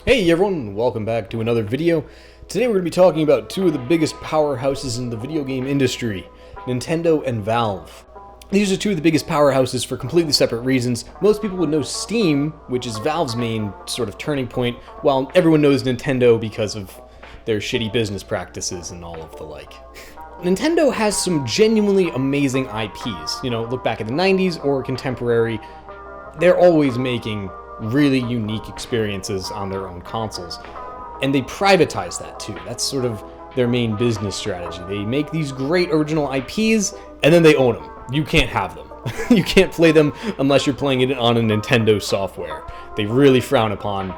Hey everyone, welcome back to another video. Today we're going to be talking about two of the biggest powerhouses in the video game industry, Nintendo and Valve. These are two of the biggest powerhouses for completely separate reasons. Most people would know Steam, which is Valve's main sort of turning point, while everyone knows Nintendo because of their shitty business practices and all of the like. Nintendo has some genuinely amazing IPs. Look back at the 90s or contemporary, they're always making really unique experiences on their own consoles. And they privatize that too. That's sort of their main business strategy. They make these great original IPs, and then they own them. You can't have them. You can't play them unless you're playing it on a Nintendo software. They really frown upon,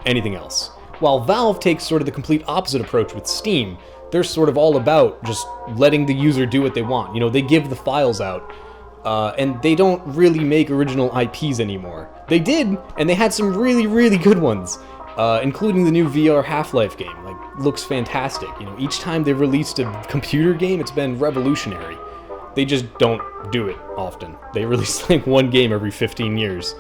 anything else. While Valve takes sort of the complete opposite approach with Steam, they're sort of all about just letting the user do what they want. They give the files out. And they don't really make original IPs anymore. They did, and they had some really, really good ones, including the new VR Half-Life game. Looks fantastic. Each time they've released a computer game, it's been revolutionary. They just don't do it often. They release one game every 15 years.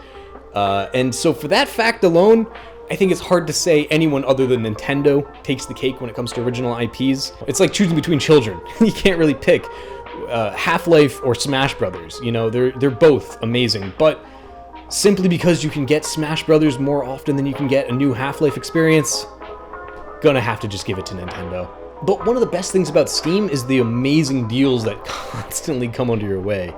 And so for that fact alone, I think it's hard to say anyone other than Nintendo takes the cake when it comes to original IPs. It's like choosing between children. You can't really pick. Half-Life or Smash Brothers, they're both amazing, but simply because you can get Smash Brothers more often than you can get a new Half-Life experience, gonna have to just give it to Nintendo. But one of the best things about Steam is the amazing deals that constantly come under your way.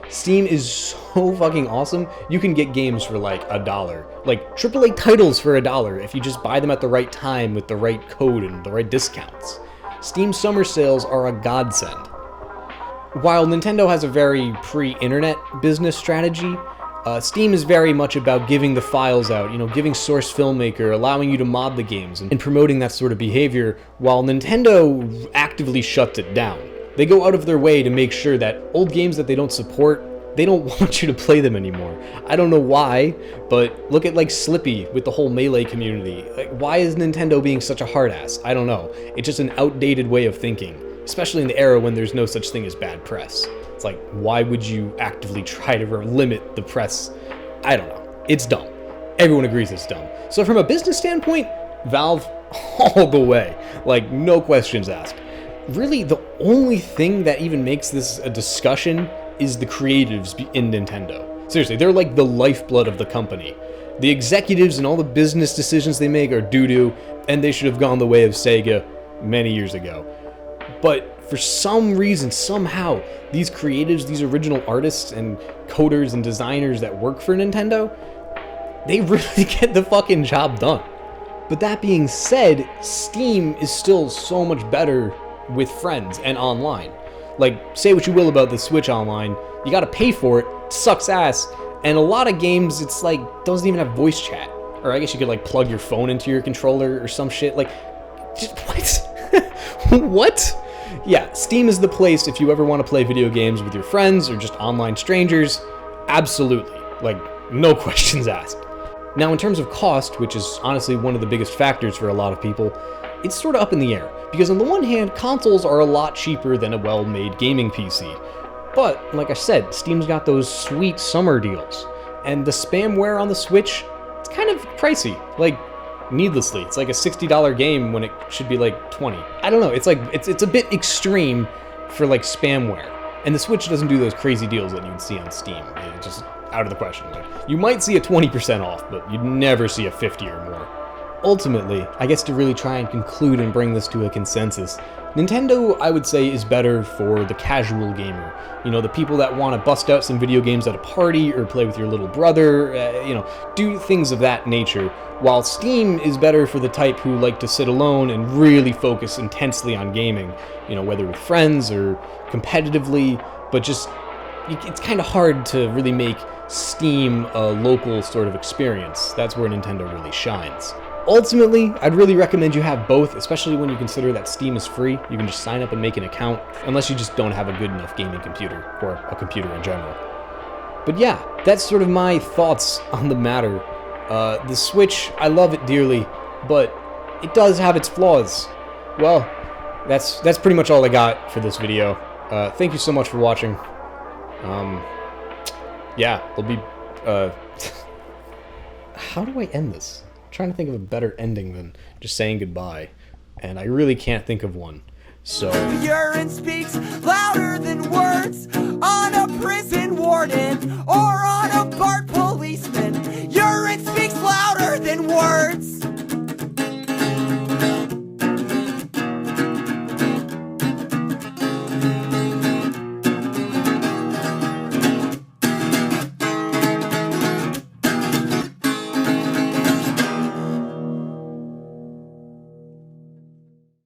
Steam is so fucking awesome. You can get games for $1. AAA titles for $1 if you just buy them at the right time with the right code and the right discounts. Steam summer sales are a godsend. While Nintendo has a very pre-internet business strategy, Steam is very much about giving the files out, giving Source Filmmaker, allowing you to mod the games, and promoting that sort of behavior, while Nintendo actively shuts it down. They go out of their way to make sure that old games that they don't support, they don't want you to play them anymore. I don't know why, but look at Slippy with the whole Melee community. Why is Nintendo being such a hard ass? I don't know. It's just an outdated way of thinking. Especially in the era when there's no such thing as bad press. It's why would you actively try to limit the press? I don't know. It's dumb. Everyone agrees it's dumb. So from a business standpoint, Valve all the way. No questions asked. Really, the only thing that even makes this a discussion is the creatives in Nintendo. Seriously, they're the lifeblood of the company. The executives and all the business decisions they make are doo-doo, and they should have gone the way of Sega many years ago. But for some reason, somehow, these creatives, these original artists and coders and designers that work for Nintendo, they really get the fucking job done. But that being said, Steam is still so much better with friends and online. Say what you will about the Switch Online, you gotta pay for it, sucks ass, and a lot of games, it's doesn't even have voice chat. Or I guess you could plug your phone into your controller or some shit, just, what? What? Yeah, Steam is the place if you ever want to play video games with your friends or just online strangers. Absolutely. No questions asked. Now, in terms of cost, which is honestly one of the biggest factors for a lot of people, it's sort of up in the air. Because on the one hand, consoles are a lot cheaper than a well-made gaming PC. But, like I said, Steam's got those sweet summer deals. And the spamware on the Switch, it's kind of pricey. Needlessly, it's a $60 game when it should be $20. I don't know, it's a bit extreme for spamware. And the Switch doesn't do those crazy deals that you'd see on Steam. It's just out of the question. You might see a 20% off, but you'd never see a 50 or more. Ultimately, I guess to really try and conclude and bring this to a consensus, Nintendo, I would say, is better for the casual gamer. The people that want to bust out some video games at a party or play with your little brother, do things of that nature. While Steam is better for the type who like to sit alone and really focus intensely on gaming, whether with friends or competitively, but just, it's kind of hard to really make Steam a local sort of experience. That's where Nintendo really shines. Ultimately, I'd really recommend you have both, especially when you consider that Steam is free. You can just sign up and make an account, unless you just don't have a good enough gaming computer, or a computer in general. But yeah, that's sort of my thoughts on the matter. The Switch, I love it dearly, but it does have its flaws. Well, that's pretty much all I got for this video. Thank you so much for watching. Yeah, there'll be, how do I end this? trying to think of a better ending than just saying goodbye, and I really can't think of one. So urine speaks louder than words on a prison warden or